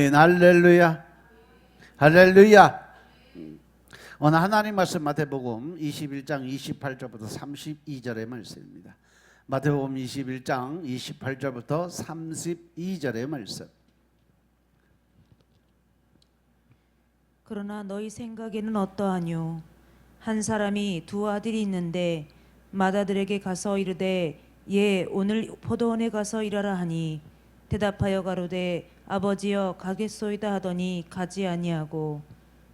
아멘. 할렐루야. 할렐루야. 오늘 하나님 말씀 마태복음 21장 28절부터 32절의 말씀입니다. 마태복음 21장 28절부터 32절의 말씀. 그러나 너희 생각에는 어떠하뇨? 한 사람이 두 아들이 있는데 맏아들에게 가서 이르되 예 오늘 포도원에 가서 일하라 하니 대답하여 가로되 아버지여 가겠소이다 하더니 가지 아니하고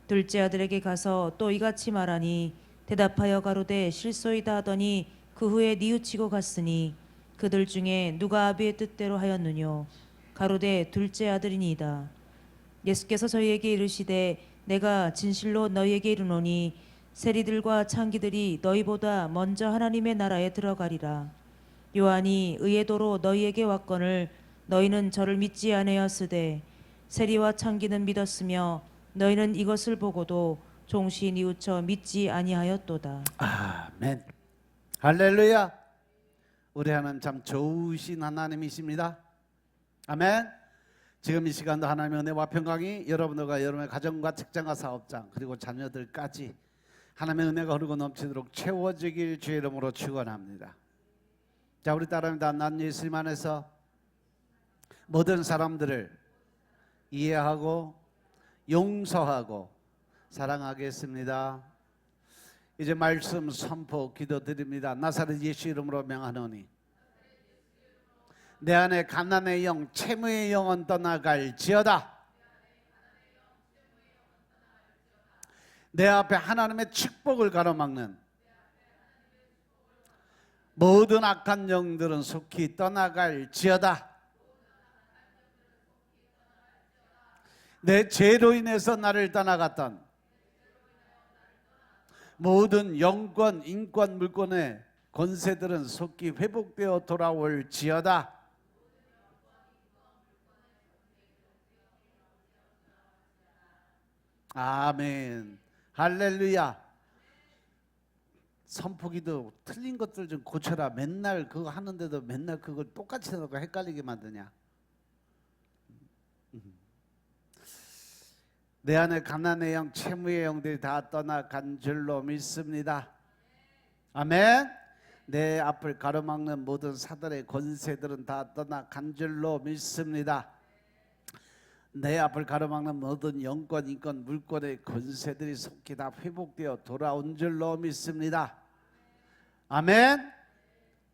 둘째 아들에게 가서 또 이같이 말하니 대답하여 가로되 실소이다 하더니 그 후에 뉘우치고 갔으니 그들 중에 누가 아비의 뜻대로 하였느뇨? 가로되 둘째 아들이니이다. 예수께서 저희에게 이르시되 내가 진실로 너희에게 이르노니 세리들과 창기들이 너희보다 먼저 하나님의 나라에 들어가리라. 요한이 의의 도로 너희에게 왔거늘 너희는 저를 믿지 아니하였으되 세리와 창기는 믿었으며 너희는 이것을 보고도 종시 뉘우쳐 믿지 아니하였도다. 아멘. 할렐루야. 우리 하나님 참 좋으신 하나님이십니다. 아멘. 지금 이 시간도 하나님의 은혜와 평강이 여러분들과 여러분의 가정과 직장과 사업장 그리고 자녀들까지 하나님의 은혜가 흐르고 넘치도록 채워지길 주의 이름으로 축원합니다. 자, 우리 따라합니다. 난 예수님 안에서 모든 사람들을 이해하고 용서하고 사랑하겠습니다. 이제 말씀 선포 기도드립니다. 나사렛 예수 이름으로 명하노니 내 안에 가난의 영, 채무의 영은 떠나갈지어다. 내 앞에 하나님의 축복을 가로막는 모든 악한 영들은 속히 떠나갈지어다. 내 죄로 인해서 나를 떠나갔던 모든 영권, 인권, 물권의 권세들은 속히 회복되어 돌아올지어다. 아멘. 할렐루야. 선포기도 틀린 것들 좀 고쳐라. 맨날 그거 하는데도 맨날 그걸 똑같이 해놓고 헷갈리게 만드냐. 내 안에 가난의 영, 채무의 영들이 다 떠나간 줄로 믿습니다. 아멘. 내 앞을 가로막는 모든 사단의 권세들은 다 떠나간 줄로 믿습니다. 내 앞을 가로막는 모든 영권, 인권, 물권의 권세들이 속히 다 회복되어 돌아온 줄로 믿습니다. 아멘.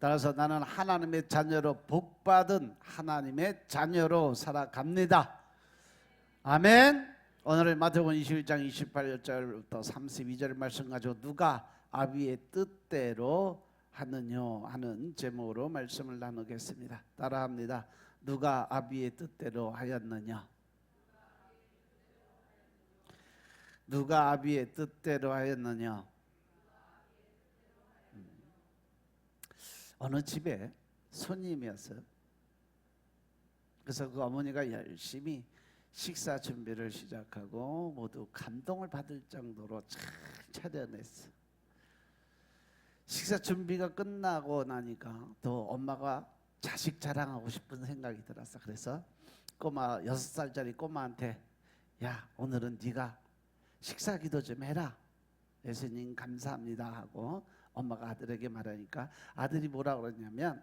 따라서 나는 하나님의 자녀로 복받은 하나님의 자녀로 살아갑니다. 아멘. 오늘 마태복음 21장 28절부터 32절 말씀 가지고 누가 아비의 뜻대로 하느뇨 하는 제목으로 말씀을 나누겠습니다. 따라합니다. 누가 아비의 뜻대로 하였느냐? 누가 아비의 뜻대로 하였느냐? 어느 집에 손님이었어요. 그래서 그 어머니가 열심히 식사 준비를 시작하고 모두 감동을 받을 정도로 잘 차려냈어. 식사 준비가 끝나고 나니까 또 엄마가 자식 자랑하고 싶은 생각이 들었어. 그래서 꼬마 6살짜리 꼬마한테 야 오늘은 네가 식사 기도 좀 해라. 예수님 감사합니다 하고 엄마가 아들에게 말하니까 아들이 뭐라 그러냐면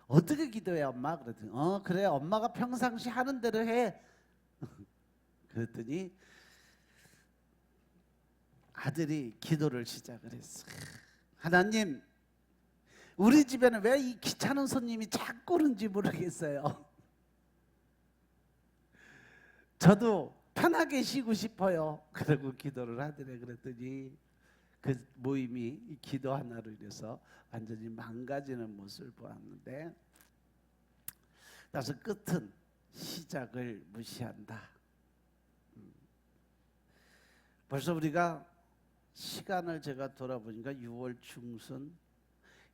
어떻게 기도해 엄마? 그랬더니 그래 엄마가 평상시 하는 대로 해. 그랬더니 아들이 기도를 시작을 했어. 하나님 우리 집에는 왜 이 귀찮은 손님이 자꾸 오는지 모르겠어요. 저도 편하게 쉬고 싶어요. 그러고 기도를 하더래. 그랬더니 그 모임이 기도 하나로 인해서 완전히 망가지는 모습을 보았는데 따라서 끝은 시작을 무시한다. 벌써 우리가 시간을 제가 돌아보니까 6월 중순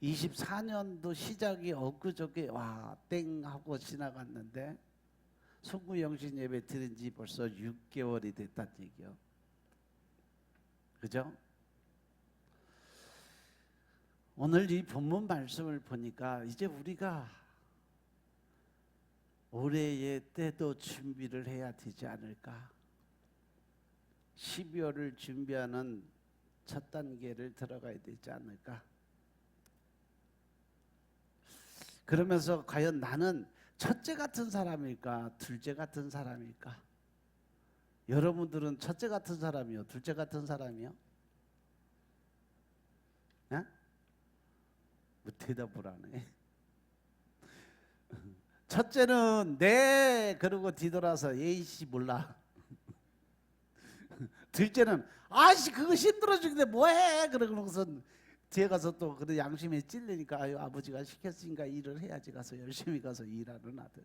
24년도 시작이 엊그저께 와 땡 하고 지나갔는데 송구영신 예배 드린 지 벌써 6개월이 됐다는 얘기요. 그죠? 오늘 이 본문 말씀을 보니까 이제 우리가 올해의 때도 준비를 해야 되지 않을까? 12월을 준비하는 첫 단계를 들어가야 되지 않을까? 그러면서 과연 나는 첫째 같은 사람일까? 둘째 같은 사람일까? 여러분들은 첫째 같은 사람이요? 둘째 같은 사람이요? 예? 뭐 대답을 안 해. 첫째는 네 그러고 뒤돌아서 에이씨 몰라. 둘째는 아씨 그거 힘들어 죽는데 뭐해 그러고서 뒤에 가서 또 그래 양심에 찔리니까 아유 아버지가 시켰으니까 일을 해야지 가서 열심히 가서 일하는 아들.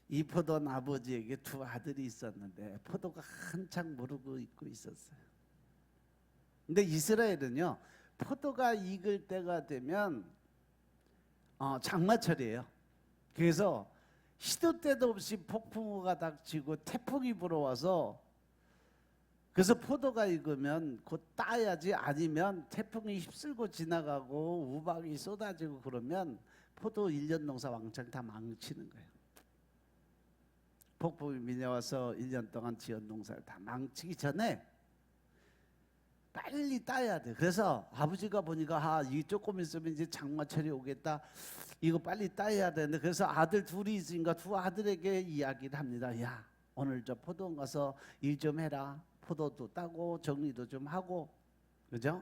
이 포도는 아버지에게 두 아들이 있었는데 포도가 한창 무르고 있고 있었어요. 근데 이스라엘은요 포도가 익을 때가 되면 장마철이에요. 그래서 시도 때도 없이 폭풍우가 닥치고 태풍이 불어와서 그래서 포도가 익으면 곧 따야지 아니면 태풍이 휩쓸고 지나가고 우박이 쏟아지고 그러면 포도 1년 농사 왕창 다 망치는 거예요. 폭풍이 밀려와서 1년 동안 지은 농사를 다 망치기 전에 빨리 따야 돼. 그래서 아버지가 보니까 이 조금 있으면 이제 장마철이 오겠다. 이거 빨리 따야 되는데 그래서 아들 둘이 있으니까 두 아들에게 이야기를 합니다. 야 오늘 저 포도원 가서 일 좀 해라. 포도도 따고 정리도 좀 하고 그죠?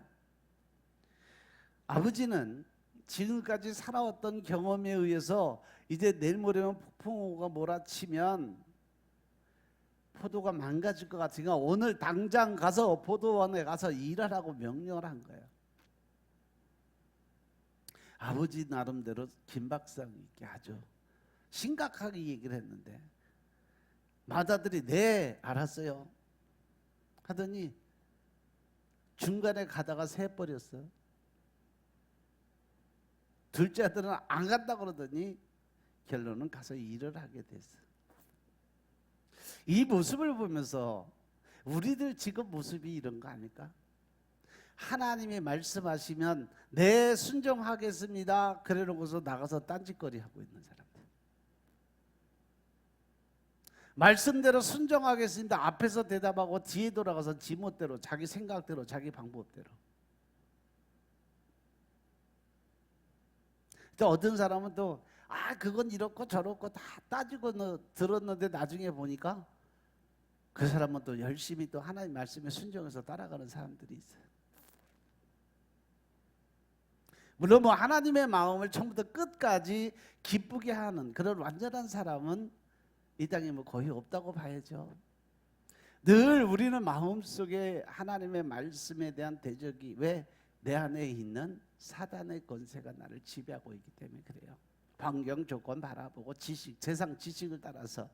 아버지는 지금까지 살아왔던 경험에 의해서 이제 내일 모레면 폭풍우가 몰아치면 포도가 망가질 것 같으니까 오늘 당장 가서 포도원에 가서 일하라고 명령을 한 거예요. 아버지 나름대로 긴박성 있게 아주 심각하게 얘기를 했는데 맏아들이 네 알았어요 하더니 중간에 가다가 새버렸어요. 둘째 아들은 안 간다 그러더니 결론은 가서 일을 하게 됐어요. 이 모습을 보면서 우리들 지금 모습이 이런 거 아닐까? 하나님이 말씀하시면 네 순종하겠습니다 그래 놓고서 나가서 딴짓거리 하고 있는 사람들, 말씀대로 순종하겠습니다 앞에서 대답하고 뒤에 돌아가서 지멋대로 자기 생각대로 자기 방법대로. 또 어떤 사람은 또 그건 이렇고 저렇고 다 따지고 들었는데 나중에 보니까 그 사람은 또 열심히 또 하나님 말씀에 순종해서 따라가는 사람들이 있어요. 물론 뭐 하나님의 마음을 처음부터 끝까지 기쁘게 하는 그런 완전한 사람은 이 땅에 뭐 거의 없다고 봐야죠. 늘 우리는 마음속에 하나님의 말씀에 대한 대적이 왜 내 안에 있는 사단의 권세가 나를 지배하고 있기 때문에 그래요. 환경 조건 바라보고 지식, 세상 지식을 따라서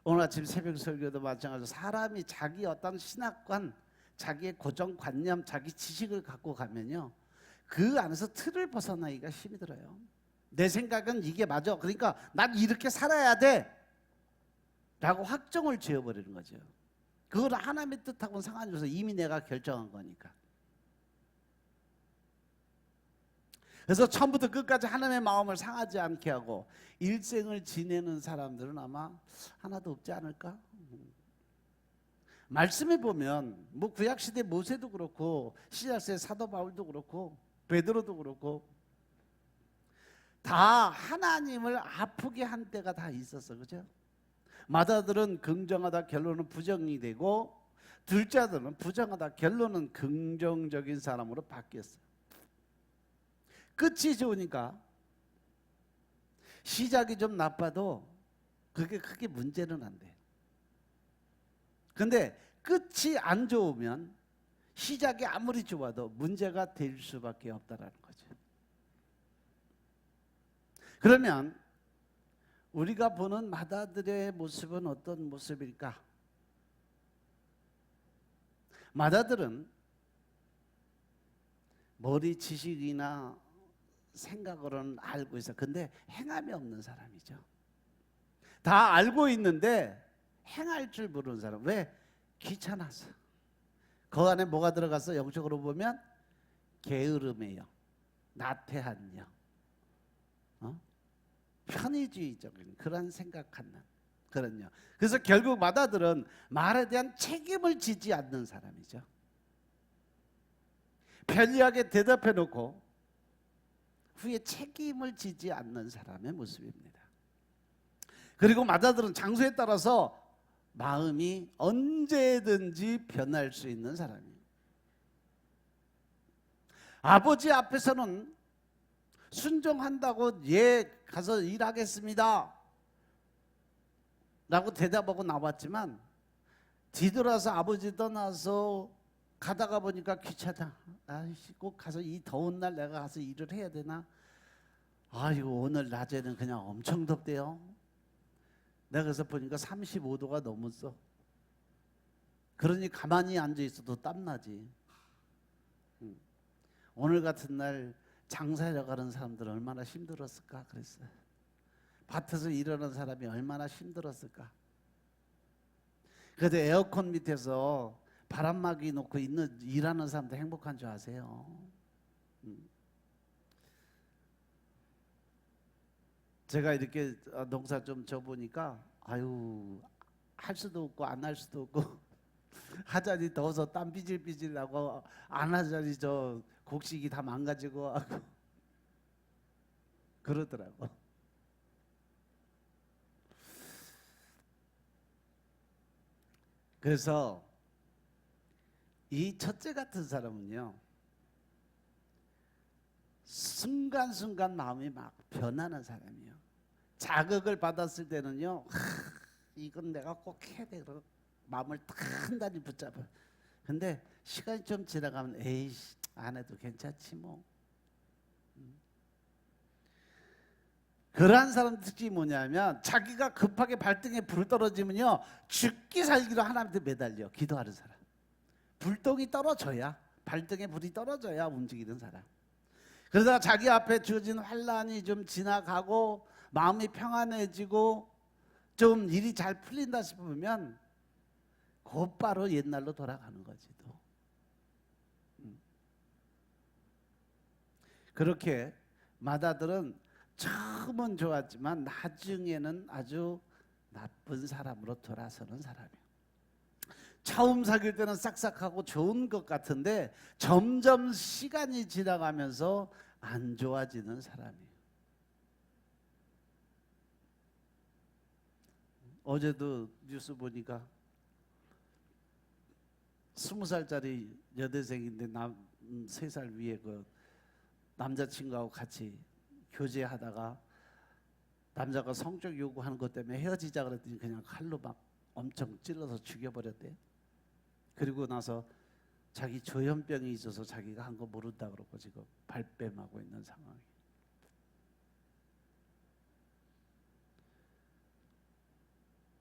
오늘 아침 새벽 설교도 마찬가지로 사람이 자기 어떤 신학관, 자기의 고정관념, 자기 지식을 갖고 가면요 그 안에서 틀을 벗어나기가 힘이 들어요. 내 생각은 이게 맞아. 그러니까 난 이렇게 살아야 돼 라고 확정을 지어버리는 거죠. 그걸 하나님의 뜻하고는 상관이 없어서 이미 내가 결정한 거니까. 그래서 처음부터 끝까지 하나님의 마음을 상하지 않게 하고 일생을 지내는 사람들은 아마 하나도 없지 않을까? 말씀해 보면 뭐 구약시대 모세도 그렇고 신약시대 사도 바울도 그렇고 베드로도 그렇고 다 하나님을 아프게 한 때가 다 있었어. 그죠? 맏아들은 긍정하다 결론은 부정이 되고 둘째 아들은 부정하다 결론은 긍정적인 사람으로 바뀌었어. 끝이 좋으니까 시작이 좀 나빠도 그게 크게 문제는 안 돼. 근데 끝이 안 좋으면 시작이 아무리 좋아도 문제가 될 수밖에 없다라는 거죠. 그러면 우리가 보는 맏아들의 모습은 어떤 모습일까? 맏아들은 머리 지식이나 생각으로는 알고 있어. 근데 행함이 없는 사람이죠. 다 알고 있는데 행할 줄 모르는 사람. 왜? 귀찮아서. 그 안에 뭐가 들어갔어? 영적으로 보면 게으름이에요. 나태한 영, 편의주의적인 그런 생각하는 그런 영. 그래서 결국 맏아들은 말에 대한 책임을 지지 않는 사람이죠. 편리하게 대답해 놓고 후에 책임을 지지 않는 사람의 모습입니다. 그리고 맏아들은 장소에 따라서 마음이 언제든지 변할 수 있는 사람이에요. 아버지 앞에서는 순종한다고 예 가서 일하겠습니다 라고 대답하고 나왔지만 뒤돌아서 아버지 떠나서 가다가 보니까 귀찮다. 아이씨 꼭 가서 이 더운 날 내가 가서 일을 해야 되나? 아이고 오늘 낮에는 그냥 엄청 덥대요. 내가 그래서 보니까 35도가 넘었어. 그러니 가만히 앉아 있어도 땀나지. 오늘 같은 날 장사하러 가는 사람들은 얼마나 힘들었을까 그랬어요. 밭에서 일하는 사람이 얼마나 힘들었을까. 그래도 에어컨 밑에서 바람막이 놓고 일하는 사람도 행복한 줄 아세요? 제가 이렇게 농사 좀 져보니까 아유 할 수도 없고 안 할 수도 없고 하자니 더워서 땀 삐질삐질 나고 안 하자니 저 곡식이 다 망가지고 하고 그러더라고. 그래서 이 첫째 같은 사람은요 순간순간 마음이 막 변하는 사람이에요. 자극을 받았을 때는요 이건 내가 꼭 해야 돼 그러고 마음을 단단히 붙잡아. 근데 시간이 좀 지나가면 에이씨 안 해도 괜찮지 뭐. 그러한 사람 특징이 뭐냐면 자기가 급하게 발등에 불 떨어지면요 죽기 살기로 하나님한테 매달려 기도하는 사람. 불똥이 떨어져야 발등에 불이 떨어져야 움직이는 사람. 그러다가 자기 앞에 주어진 환란이 좀 지나가고 마음이 평안해지고 좀 일이 잘 풀린다 싶으면 곧바로 옛날로 돌아가는 거지 또. 그렇게 맏아들은 처음은 좋았지만 나중에는 아주 나쁜 사람으로 돌아서는 사람이에요. 처음 사귈 때는 싹싹하고 좋은 것 같은데 점점 시간이 지나가면서 안 좋아지는 사람이에요. 어제도 뉴스 보니까 20살짜리 여대생인데 3살 위에 그 남자친구하고 같이 교제하다가 남자가 성적 요구하는 것 때문에 헤어지자 그랬더니 그냥 칼로 막 엄청 찔러서 죽여버렸대. 그리고 나서 자기 조현병이 있어서 자기가 한 거 모른다 그러고 지금 발뺌하고 있는 상황이.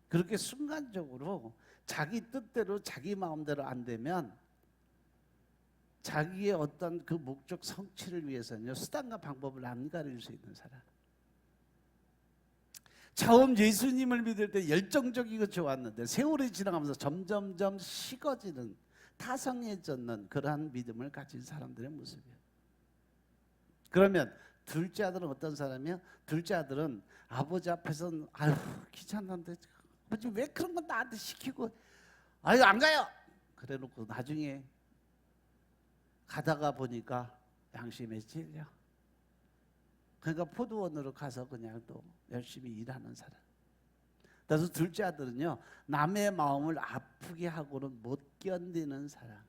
그렇게 순간적으로 자기 뜻대로 자기 마음대로 안 되면 자기의 어떤 그 목적 성취를 위해서는요 수단과 방법을 안 가릴 수 있는 사람. 처음 예수님을 믿을 때 열정적이고 좋았는데 세월이 지나가면서 점점점 식어지는 타성해졌는 그러한 믿음을 가진 사람들의 모습이에요. 그러면 둘째 아들은 어떤 사람이에요? 둘째 아들은 아버지 앞에서는 아유 귀찮은데 아버지 왜 그런 건 나한테 시키고 아유 안 가요 그래놓고 나중에 가다가 보니까 양심에 찔려. 그러니까 포도원으로 가서 그냥 또 열심히 일하는 사람. 그래서 둘째 아들은요 남의 마음을 아프게 하고는 못 견디는 사람.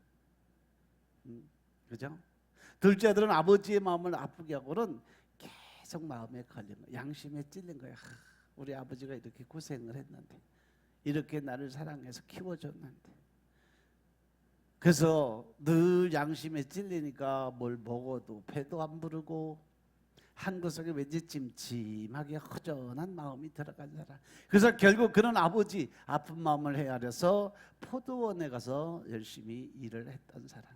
그죠? 둘째 아들은 아버지의 마음을 아프게 하고는 계속 마음에 걸리는 거야. 양심에 찔린 거야. 우리 아버지가 이렇게 고생을 했는데 이렇게 나를 사랑해서 키워줬는데. 그래서 늘 양심에 찔리니까 뭘 먹어도 배도 안 부르고 한 구석에 왠지 찜찜하게 허전한 마음이 들어간 사람. 그래서 결국 그런 아버지 아픈 마음을 헤아려서 포도원에 가서 열심히 일을 했던 사람.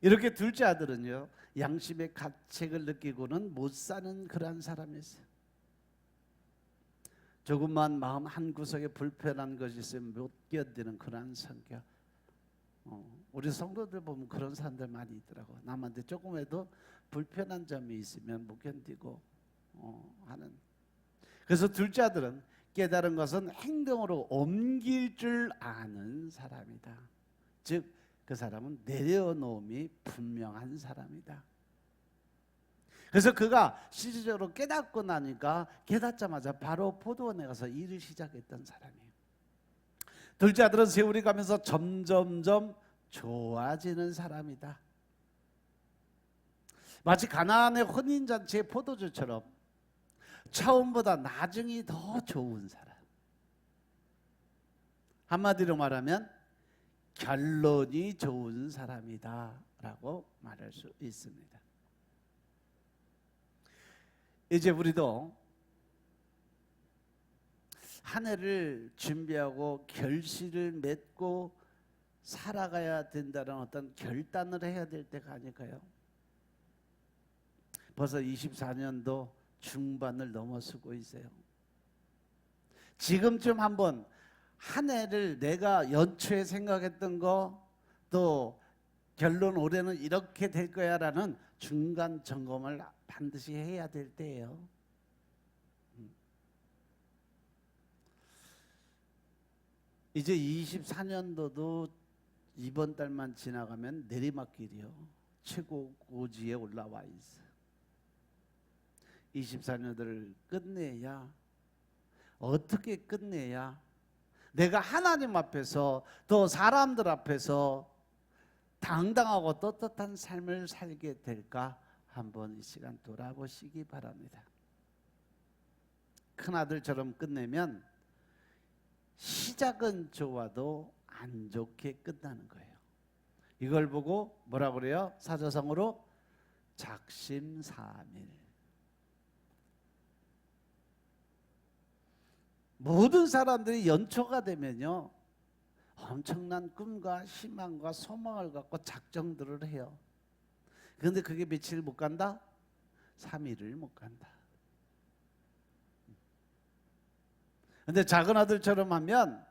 이렇게 둘째 아들은요 양심의 가책을 느끼고는 못 사는 그러한 사람이었어요. 조금만 마음 한 구석에 불편한 것이 있으면 못 견디는 그러한 성격. 우리 성도들 보면 그런 사람들 많이 있더라고. 남한테 조금해도 불편한 점이 있으면 못 견디고 하는. 그래서 둘째 아들은 깨달은 것은 행동으로 옮길 줄 아는 사람이다. 즉 그 사람은 내려놓음이 분명한 사람이다. 그래서 그가 실질적으로 깨닫고 나니까 깨닫자마자 바로 포도원에 가서 일을 시작했던 사람이에요. 둘째 아들은 세월이 가면서 점점점 좋아지는 사람이다. 마치 가나안의 혼인잔치의 포도주처럼 처음보다 나중이 더 좋은 사람. 한마디로 말하면 결론이 좋은 사람이다 라고 말할 수 있습니다. 이제 우리도 한 해를 준비하고 결실을 맺고 살아가야 된다는 어떤 결단을 해야 될 때가 아닐까요? 벌써 24년도 중반을 넘어서고 있어요. 지금쯤 한번 한 해를 내가 연초에 생각했던 거, 또 결론 올해는 이렇게 될 거야 라는 중간 점검을 반드시 해야 될 때예요. 이제 24년도도 이번 달만 지나가면 내리막길이요. 최고 고지에 올라와 있어. 24년도를 끝내야, 어떻게 끝내야 내가 하나님 앞에서 또 사람들 앞에서 당당하고 떳떳한 삶을 살게 될까 한번 이 시간 돌아보시기 바랍니다. 큰아들처럼 끝내면 시작은 좋아도 안 좋게 끝나는 거예요. 이걸 보고 뭐라 그래요? 사자성어로 작심삼일. 모든 사람들이 연초가 되면요 엄청난 꿈과 희망과 소망을 갖고 작정들을 해요. 그런데 그게 며칠 못 간다? 3일을 못 간다. 근데 작은 아들처럼 하면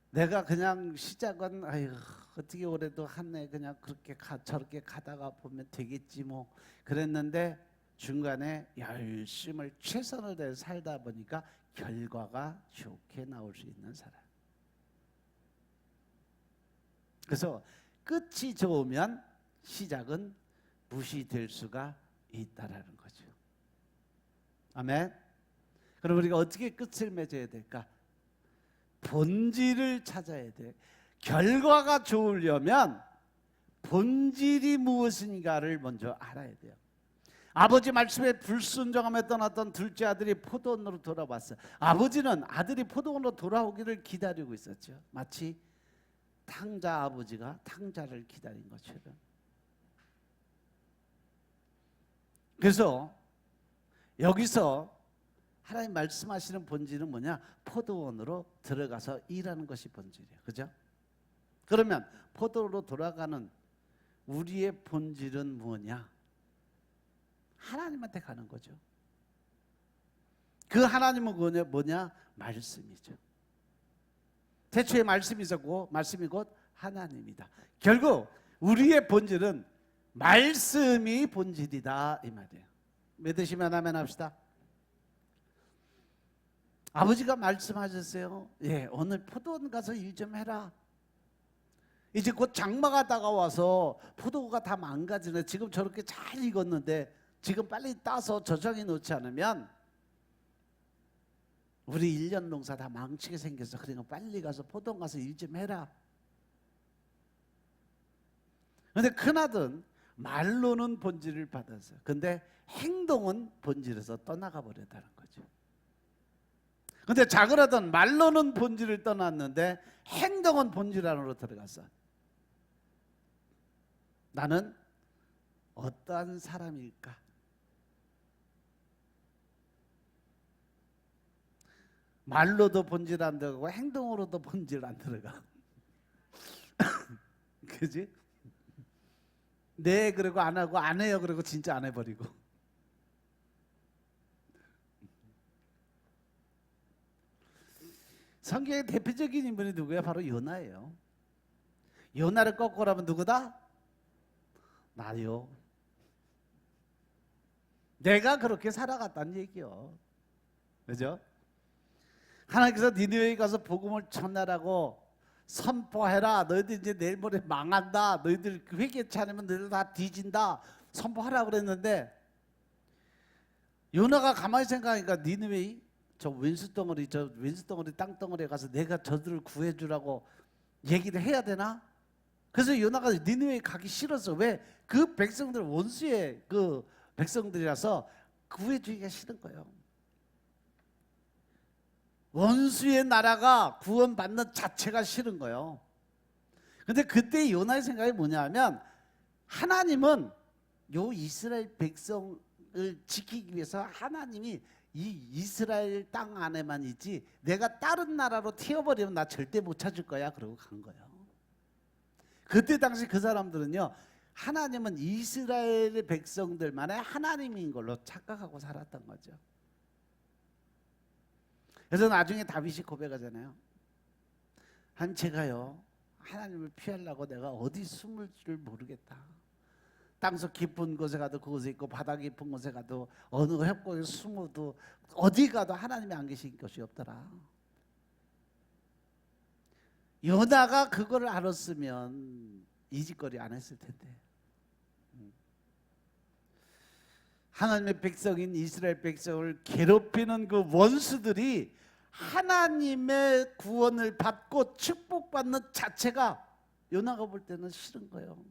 내가 그냥 시작은 아유 어떻게 올해도 한 해 그냥 그렇게 저렇게 가다가 보면 되겠지 뭐 그랬는데 중간에 열심을 최선을 다해 살다 보니까 결과가 좋게 나올 수 있는 사람. 그래서 끝이 좋으면 시작은 무시될 수가 있다라는 거죠. 아멘. 그럼 우리가 어떻게 끝을 맺어야 될까? 본질을 찾아야 돼. 결과가 좋으려면 본질이 무엇인가를 먼저 알아야 돼요. 아버지 말씀에 불순종하며 떠났던 둘째 아들이 포도원으로 돌아왔어요. 아버지는 아들이 포도원으로 돌아오기를 기다리고 있었죠. 마치 탕자 아버지가 탕자를 기다린 것처럼. 그래서 여기서 하나님 말씀하시는 본질은 뭐냐? 포도원으로 들어가서 일하는 것이 본질이에요. 그죠? 그러면 포도원으로 돌아가는 우리의 본질은 뭐냐? 하나님한테 가는 거죠. 그 하나님은 뭐냐? 말씀이죠. 태초에 말씀이 있었고 말씀이 곧 하나님이다. 결국 우리의 본질은 말씀이 본질이다 이 말이에요. 믿으시면 아멘 합시다. 아버지가 말씀하셨어요. 예, 오늘 포도원 가서 일 좀 해라. 이제 곧 장마가 다가와서 포도가 다 망가지네. 지금 저렇게 잘 익었는데 지금 빨리 따서 저장해 놓지 않으면 우리 1년 농사 다 망치게 생겨서 그러니까 빨리 가서 포도원 가서 일 좀 해라. 그런데 큰아들은 말로는 본질을 받았어요. 근데 행동은 본질에서 떠나가 버렸다는 거죠. 근데 작은아들은 말로는 본질을 떠났는데 행동은 본질 안으로 들어갔어. 나는 어떠한 사람일까? 말로도 본질 안 들어가고 행동으로도 본질 안 들어가. 그지? 네 그러고 안 하고 안 해요 그러고 진짜 안 해버리고. 성경의 대표적인 인물이 누구야? 바로 요나예요. 요나를 거꾸로 하면 누구다? 나요. 내가 그렇게 살아갔다는 얘기요. 그죠? 하나님께서 니느웨에 가서 복음을 전하라고 선포해라. 너희들 이제 내일 모레 망한다. 너희들 회개치 않으면 너희들 다 뒤진다. 선포하라 그랬는데 요나가 가만히 생각하니까 니느웨 저 왼수덩어리 땅덩어리에 가서 내가 저들을 구해주라고 얘기를 해야 되나? 그래서 요나가 니느웨에 가기 싫었어. 왜? 그 백성들 원수의 그 백성들이라서 구해주기가 싫은 거예요. 원수의 나라가 구원받는 자체가 싫은 거예요. 근데 그때 요나의 생각이 뭐냐면 하나님은 요 이스라엘 백성을 지키기 위해서 하나님이 이 이스라엘 땅 안에만 있지 내가 다른 나라로 튀어버리면 나 절대 못 찾을 거야. 그러고 간 거예요. 그때 당시 그 사람들은요, 하나님은 이스라엘의 백성들만의 하나님인 걸로 착각하고 살았던 거죠. 그래서 나중에 다윗이 고백하잖아요. 제가요 하나님을 피하려고 내가 어디 숨을 줄 모르겠다. 땅속 깊은 곳에 가도 그곳에 있고 바다 깊은 곳에 가도 어느 협곡에 숨어도 어디 가도 하나님이 안 계신 것이 없더라. 요나가 그걸 알았으면 이 짓거리 안 했을 텐데. 하나님의 백성인 이스라엘 백성을 괴롭히는 그 원수들이 하나님의 구원을 받고 축복받는 자체가 요나가 볼 때는 싫은 거예요.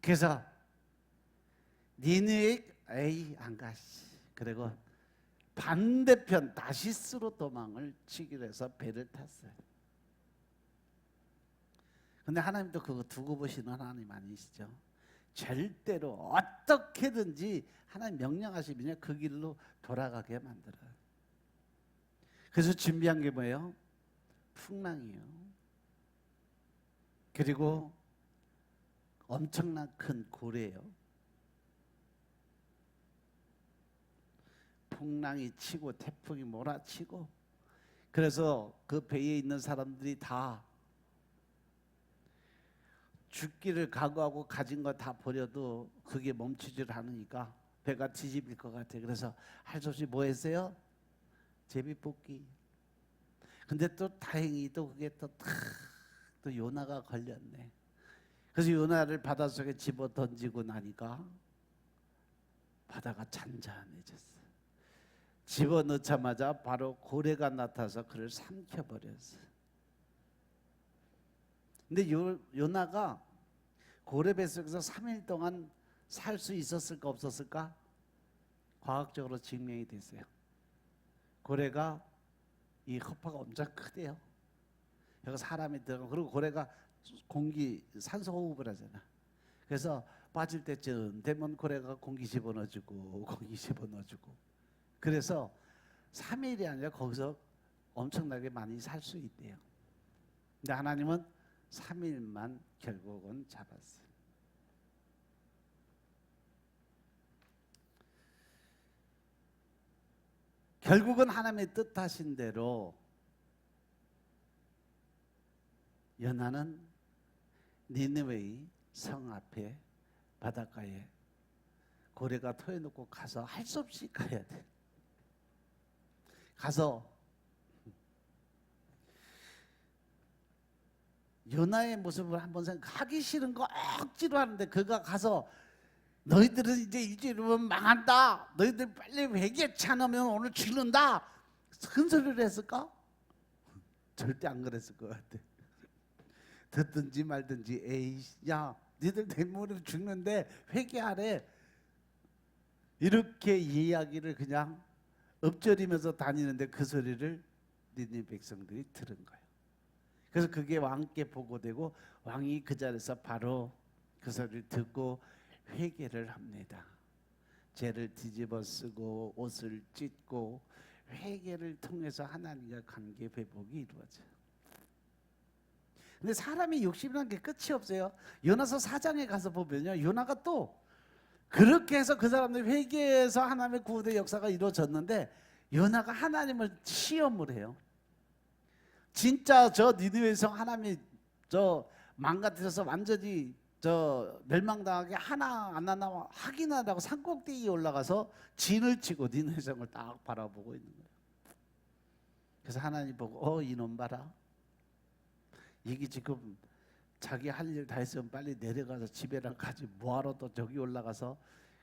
그래서 니느웨 에이 안 가시. 그리고 반대편 다시스로 도망을 치기로 해서 배를 탔어요. 근데 하나님도 그거 두고 보시는 하나님 아니시죠? 절대로 어떻게든지 하나님 명령하시면 그 길로 돌아가게 만들어요. 그래서 준비한 게 뭐예요? 풍랑이요. 그리고 엄청난 큰 고래예요. 풍랑이 치고 태풍이 몰아치고 그래서 그 배에 있는 사람들이 다 죽기를 각오하고 가진 거 다 버려도 그게 멈추질 않으니까 배가 뒤집힐 것 같아요. 그래서 할 수 없이 뭐 했어요? 제비뽑기. 근데 또 다행히 또 그게 또 요나가 걸렸네. 그래서 요나를 바닷속에 집어 던지고 나니까 바다가 잔잔해졌어. 집어넣자마자 바로 고래가 나타나서 그를 삼켜버렸어. 근데 요나가 고래 뱃속에서 3일 동안 살 수 있었을까 없었을까? 과학적으로 증명이 됐어요. 고래가 이 허파가 엄청 크대요. 여기 사람이 들어가. 그리고 고래가 산소 호흡을 하잖아. 그래서 빠질 때쯤 되면 고래가 공기 집어넣어주고 공기 집어넣어주고. 그래서 3일이 아니라 거기서 엄청나게 많이 살 수 있대요. 근데 하나님은 3일만 결국은 잡았어요. 결국은 하나님의 뜻하신 대로 요나는 니느웨 성 앞에 바닷가에 고래가 토해놓고 가서 할 수 없이 가야 돼. 가서 요나의 모습을 한번 생각하기 싫은 거 억지로 하는데 그가 가서 너희들은 이제 일주일이면 망한다. 너희들 빨리 회개치 않으면 오늘 죽는다. 큰 소리를 했을까? 절대 안 그랬을 것 같아. 듣든지 말든지 에이 야 니들 내모레 죽는데 회개하래. 이렇게 이야기를 그냥 엎절이면서 다니는데 그 소리를 니네 백성들이 들은 거예요. 그래서 그게 왕께 보고되고 왕이 그 자리에서 바로 그 소리를 듣고 회개를 합니다. 죄를 뒤집어 쓰고 옷을 찢고 회개를 통해서 하나님과 관계 회복이 이루어져요. 근데 사람이 욕심이라는 게 끝이 없어요. 요나서 4장에 가서 보면요, 요나가 또 그렇게 해서 그 사람들이 회개해서 하나님의 구원의 역사가 이루어졌는데 요나가 하나님을 시험을 해요. 진짜 저 니느웨 성 하나님이 저 망가뜨려서 완전히 저 멸망당하게 하나 안 하나 확인하라고 산꼭대기에 올라가서 진을 치고 니느웨성을 딱 바라보고 있는 거예요. 그래서 하나님 보고 이놈 봐라. 이게 지금 자기 할 일 다 했으면 빨리 내려가서 집에랑 가지 뭐하러 또 저기 올라가서.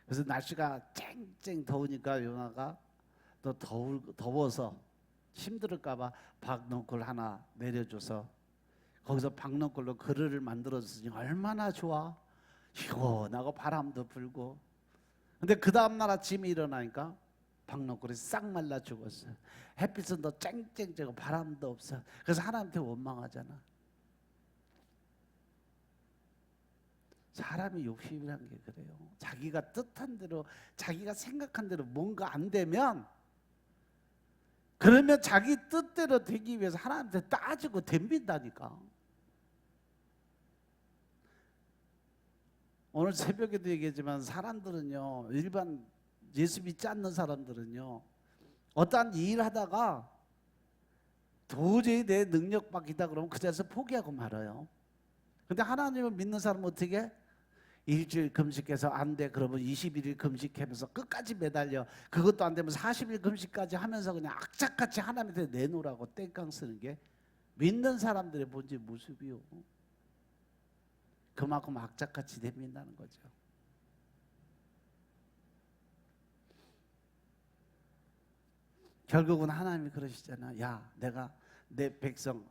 그래서 날씨가 쨍쨍 더우니까 요나가 또 더워서 힘들을까봐 박넝쿨 하나 내려줘서 거기서 박넝쿨로 그릇을 만들어줬으니 얼마나 좋아. 시원하고 바람도 불고. 근데 그 다음날 아침에 일어나니까 박넝쿨이 싹 말라 죽었어. 햇빛은 더 쨍쨍 쬐고 바람도 없어. 그래서 하나님한테 원망하잖아. 사람이 욕심이란 게 그래요. 자기가 뜻한 대로, 자기가 생각한 대로 뭔가 안 되면, 그러면 자기 뜻대로 되기 위해서 하나님한테 따지고 덤빈다니까. 오늘 새벽에도 얘기했지만 사람들은요, 일반 예수 믿지 않는 사람들은요, 어떠한 일 하다가 도저히 내 능력 밖이다 그러면 그 자리에서 포기하고 말아요. 근데 하나님을 믿는 사람은 어떻게? 일주일 금식해서 안 돼 그러면 21일 금식하면서 끝까지 매달려. 그것도 안 되면 40일 금식까지 하면서 그냥 악착같이 하나님한테 내놓으라고 땡깡 쓰는 게 믿는 사람들의 본질 모습이요. 그만큼 악착같이 내민다는 거죠. 결국은 하나님이 그러시잖아. 야, 내가 내 백성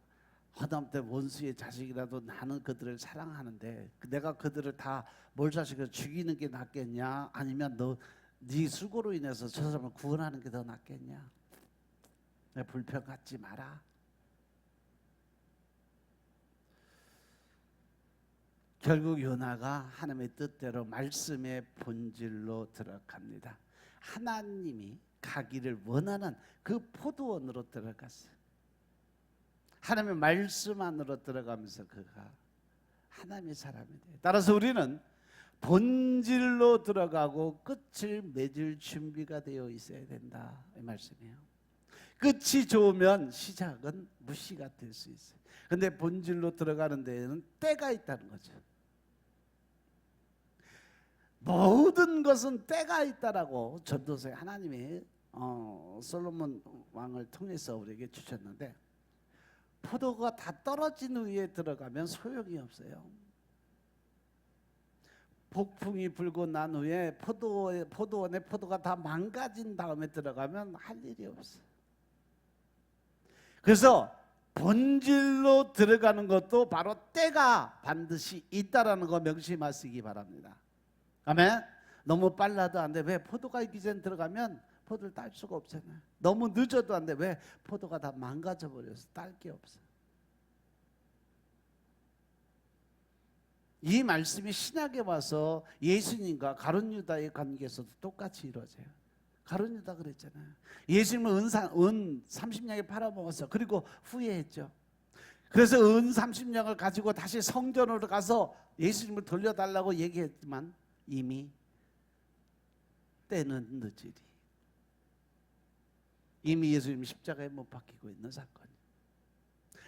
허담때 원수의 자식이라도 나는 그들을 사랑하는데 내가 그들을 다 몰자식을 죽이는 게 낫겠냐? 아니면 네 수고로 인해서 저 사람을 구원하는 게 더 낫겠냐? 불평 갖지 마라. 결국 요나가 하나님의 뜻대로 말씀의 본질로 들어갑니다. 하나님이 가기를 원하는 그 포도원으로 들어갔어요. 하나님의 말씀 안으로 들어가면서 그가 하나님의 사람이 돼요. 따라서 우리는 본질로 들어가고 끝을 맺을 준비가 되어 있어야 된다, 이 말씀이에요. 끝이 좋으면 시작은 무시가 될 수 있어요. 근데 본질로 들어가는 데에는 때가 있다는 거죠. 모든 것은 때가 있다라고 전도서에 하나님이 솔로몬 왕을 통해서 우리에게 주셨는데, 포도가 다 떨어진 위에 들어가면 소용이 없어요. 폭풍이 불고 난 후에 포도원에 포도가 다 망가진 다음에 들어가면 할 일이 없어. 그래서 본질로 들어가는 것도 바로 때가 반드시 있다라는 거 명심하시기 바랍니다. 아멘. 너무 빨라도 안 돼. 왜? 포도가 익기 전에 들어가면 포도를 딸 수가 없잖아요. 너무 늦어도 안 돼. 왜? 포도가 다 망가져 버려서 딸 게 없어. 이 말씀이 신약에 와서 예수님과 가룟 유다의 관계에서도 똑같이 이루어져요. 가룟 유다 그랬잖아요. 예수님은 은 30냥에 팔아먹었어. 그리고 후회했죠. 그래서 은 30냥을 가지고 다시 성전으로 가서 예수님을 돌려달라고 얘기했지만 이미 때는 늦으리. 이미 예수님이 십자가에 못 박히고 있는 사건이에요.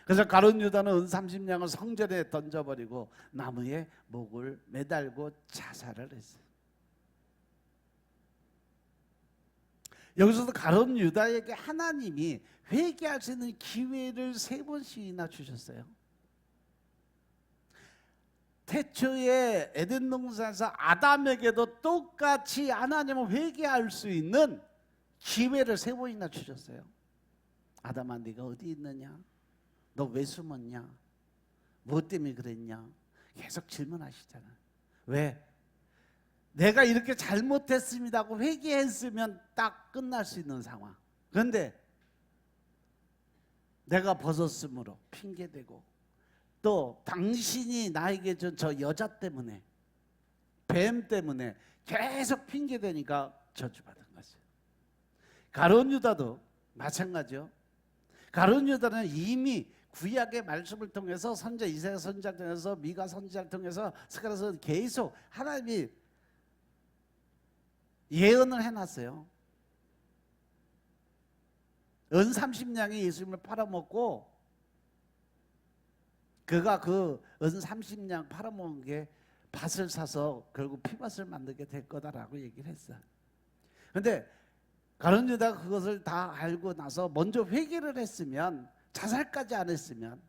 그래서 가룟 유다는 은 30냥을 성전에 던져버리고 나무에 목을 매달고 자살을 했어요. 여기서도 가룟 유다에게 하나님이 회개할 수 있는 기회를 3번씩이나 주셨어요. 태초에 에덴 동산에서 아담에게도 똑같이 하나님은 회개할 수 있는 기회를 3번이나 주셨어요. 아담아, 네가 어디 있느냐? 너 왜 숨었냐? 뭐 때문에 그랬냐? 계속 질문하시잖아. 왜? 내가 이렇게 잘못했습니다 하고 회개했으면 딱 끝날 수 있는 상황. 그런데 내가 벗었으므로 핑계대고, 또 당신이 나에게 준 저 여자 때문에, 뱀 때문에 계속 핑계대니까 저주받은 거죠. 가룟 유다도 마찬가지요. 가룟 유다는 이미 구약의 말씀을 통해서 선자 이사야 선지자를 통해서 미가 선지자를 통해서 스가랴서 계속 하나님이 예언을 해놨어요. 은 30냥이 예수님을 팔아먹고, 그가 그 은 30냥 팔아먹은 게 밭을 사서 결국 피밭을 만들게 될 거다라고 얘기를 했어. 근데 가룟 유다가 그것을 다 알고 나서 먼저 회개를 했으면, 자살까지 안 했으면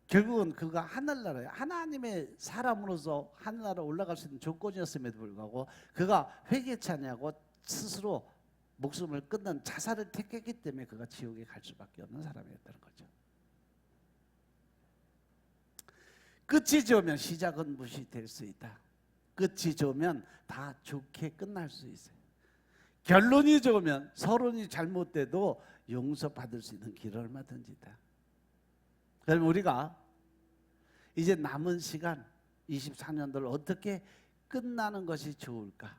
결국은 그가 하늘나라에 하나님의 사람으로서 하늘나라 올라갈 수 있는 조건이었음에도 불구하고 그가 회개치 않냐고 스스로 목숨을 끊는 자살을 택했기 때문에 그가 지옥에 갈 수밖에 없는 사람이었다는 거죠. 끝이 좋으면 시작은 무시될 수 있다. 끝이 좋으면 다 좋게 끝날 수 있어요. 결론이 좋으면 서론이 잘못돼도 용서받을 수 있는 길 얼마든지 있다. 그럼 우리가 이제 남은 시간 24년도를 어떻게 끝나는 것이 좋을까?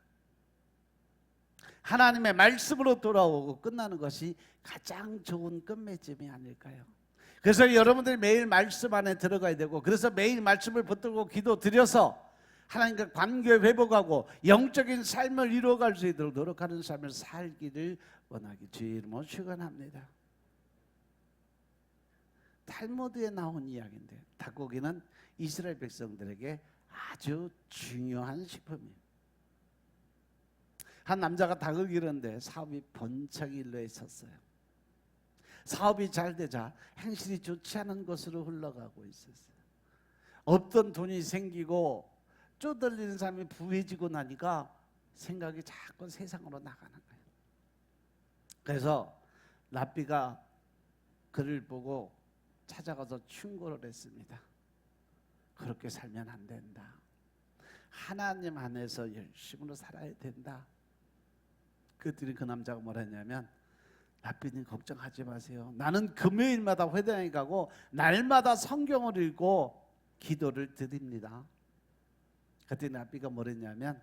하나님의 말씀으로 돌아오고 끝나는 것이 가장 좋은 끝맺음이 아닐까요? 그래서 여러분들이 매일 말씀 안에 들어가야 되고, 그래서 매일 말씀을 붙들고 기도 드려서 하나님과 관계 회복하고 영적인 삶을 이루어갈 수 있도록 노력하는 삶을 살기를 원하기 주의 이름으로 축원합니다. 탈무드에 나온 이야기인데, 닭고기는 이스라엘 백성들에게 아주 중요한 식품이에요. 한 남자가 닭을 기르는데 사업이 번창 일로에 섰어요. 사업이 잘 되자 행실이 좋지 않은 것으로 흘러가고 있었어요. 없던 돈이 생기고 쪼들리는 사람이 부해지고 나니까 생각이 자꾸 세상으로 나가는 거예요. 그래서 랍비가 그를 보고 찾아가서 충고를 했습니다. 그렇게 살면 안 된다. 하나님 안에서 열심으로 살아야 된다. 그랬더니 그 남자가 뭐라 했냐면, 랍비님 걱정하지 마세요. 나는 금요일마다 회당에 가고 날마다 성경을 읽고 기도를 드립니다. 그랬더니 랍비가 뭐랬냐면,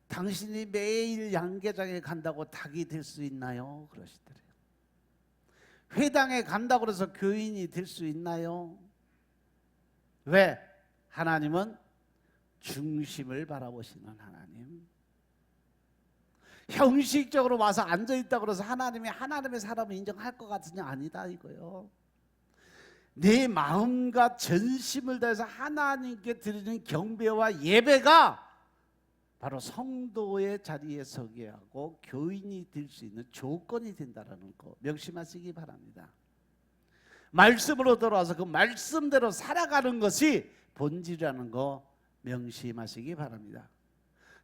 당신이 매일 양계장에 간다고 닭이 될 수 있나요? 그러시더래요. 회당에 간다고 해서 교인이 될 수 있나요? 왜? 하나님은 중심을 바라보시는 하나님. 형식적으로 와서 앉아있다고 해서 하나님의 사람을 인정할 것 같으냐? 아니다 이거요. 내 마음과 전심을 다해서 하나님께 드리는 경배와 예배가 바로 성도의 자리에 서게 하고 교인이 될 수 있는 조건이 된다는 거 명심하시기 바랍니다. 말씀으로 돌아와서 그 말씀대로 살아가는 것이 본질이라는 거 명심하시기 바랍니다.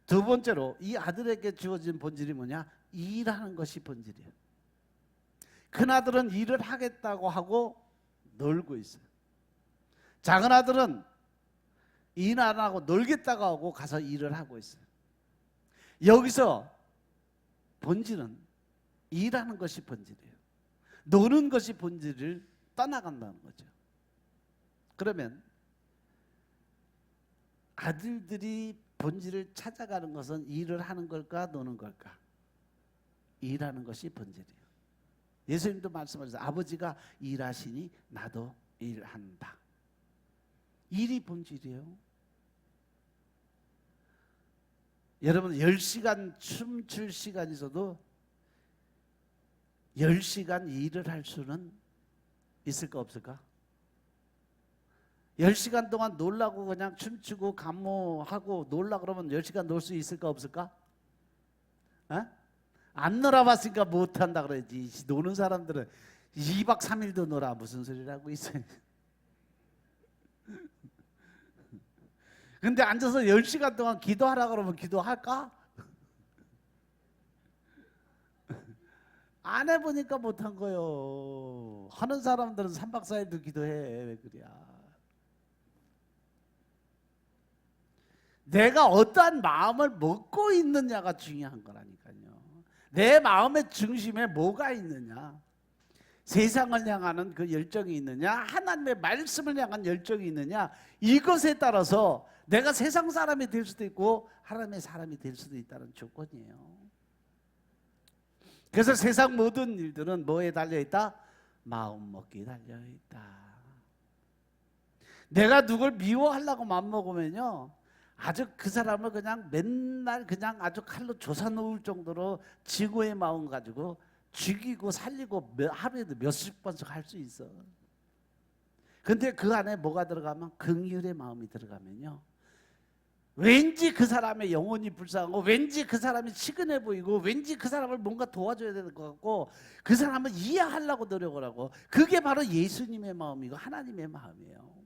두 번째로 이 아들에게 주어진 본질이 뭐냐? 일하는 것이 본질이에요. 큰아들은 일을 하겠다고 하고 놀고 있어요. 작은 아들은 일 안 하고 놀겠다고 하고 가서 일을 하고 있어요. 여기서 본질은 일하는 것이 본질이에요. 노는 것이 본질을 떠나간다는 거죠. 그러면 아들들이 본질을 찾아가는 것은 일을 하는 걸까 노는 걸까? 일하는 것이 본질이에요. 예수님도 말씀하셨어요. 아버지가 일하시니 나도 일한다. 일이 본질이에요. 여러분 10시간 춤출 시간이 있어도 10시간 일을 할 수는 있을까 없을까? 10시간 동안 놀라고 그냥 춤추고 감모하고 놀라 그러면 10시간 놀 수 있을까 없을까? 안 놀아봤으니까 못한다 그러지. 노는 사람들은 2박 3일도 놀아. 무슨 소리라고 있어요. 근데 앉아서 10시간 동안 기도하라 그러면 기도할까? 안 해보니까 못한 거요. 하는 사람들은 3박 4일도 기도해. 왜 그래? 내가 어떠한 마음을 먹고 있느냐가 중요한 거라니까요. 내 마음의 중심에 뭐가 있느냐? 세상을 향하는 그 열정이 있느냐? 하나님의 말씀을 향한 열정이 있느냐? 이것에 따라서 내가 세상 사람이 될 수도 있고 하나님의 사람이 될 수도 있다는 조건이에요. 그래서 세상 모든 일들은 뭐에 달려있다? 마음 먹기에 달려있다. 내가 누굴 미워하려고 마음먹으면요, 아주 그 사람을 그냥 맨날 그냥 아주 칼로 조사 놓을 정도로 지구의 마음 가지고 죽이고 살리고 하루에도 몇십 번씩 할 수 있어. 근데 그 안에 뭐가 들어가면 긍휼의 마음이 들어가면요, 왠지 그 사람의 영혼이 불쌍하고, 왠지 그 사람이 치근해 보이고, 왠지 그 사람을 뭔가 도와줘야 될 것 같고, 그 사람을 이해하려고 노력을 하고, 그게 바로 예수님의 마음이고 하나님의 마음이에요.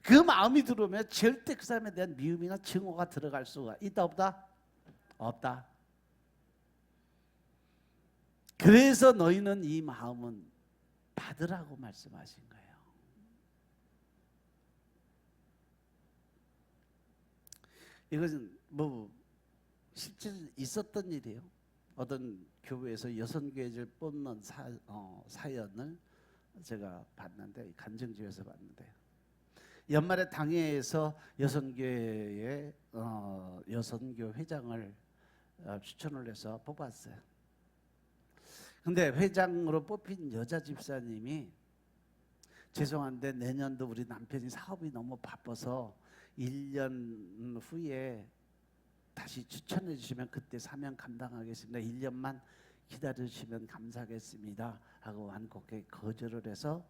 그 마음이 들어오면 절대 그 사람에 대한 미움이나 증오가 들어갈 수가 있다 없다? 없다. 그래서 너희는 이 마음은 받으라고 말씀하신 거예요. 이것은 뭐 실제 있었던 일이에요. 어떤 교회에서 여선교회를 뽑는 사연을 제가 봤는데, 간증지에서 봤는데, 연말에 당회에서 여선교회의 여선교 회장을 추천을 해서 뽑았어요. 근데 회장으로 뽑힌 여자 집사님이, 죄송한데 내년도 우리 남편이 사업이 너무 바빠서 1년 후에 다시 추천해 주시면 그때 사명 감당하겠습니다. 1년만 기다려 주시면 감사하겠습니다 하고 완곡하게 거절을 해서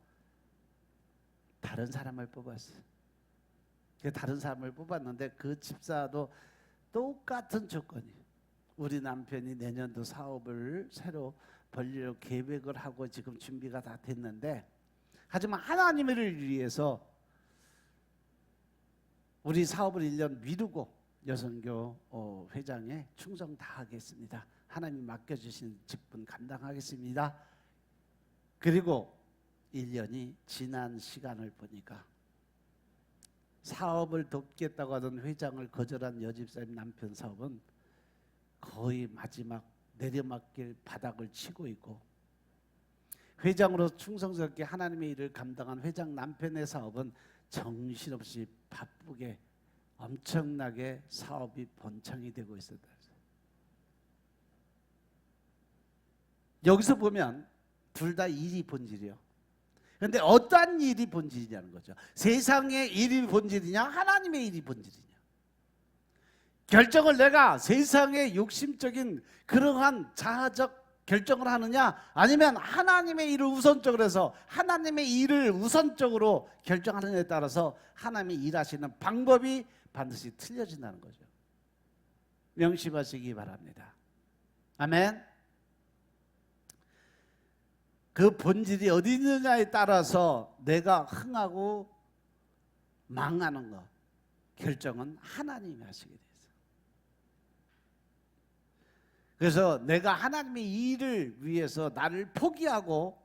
다른 사람을 뽑았어요. 다른 사람을 뽑았는데 그 집사도 똑같은 조건이에요. 우리 남편이 내년도 사업을 새로 벌리려고 계획을 하고 지금 준비가 다 됐는데, 하지만 하나님을 위해서 우리 사업을 1년 미루고 여선교 회장에 충성 다하겠습니다. 하나님 맡겨주신 직분 감당하겠습니다. 그리고 1년이 지난 시간을 보니까 사업을 돕겠다고 하던 회장을 거절한 여집사님 남편 사업은 거의 마지막 내려막길 바닥을 치고 있고, 회장으로 충성스럽게 하나님의 일을 감당한 회장 남편의 사업은 정신없이 바쁘게 엄청나게 사업이 번창이 되고 있었다. 여기서 보면 둘 다 일이 본질이요. 그런데 어떠한 일이 본질이냐는 거죠. 세상의 일이 본질이냐, 하나님의 일이 본질이냐. 결정을 내가 세상의 욕심적인 그러한 자아적 결정을 하느냐, 아니면 하나님의 일을 우선적으로 해서 하나님의 일을 우선적으로 결정하느냐에 따라서 하나님이 일하시는 방법이 반드시 틀려진다는 거죠. 명심하시기 바랍니다. 아멘. 그 본질이 어디 있느냐에 따라서 내가 흥하고 망하는 것, 결정은 하나님이 하시게 돼요. 그래서 내가 하나님의 일을 위해서 나를 포기하고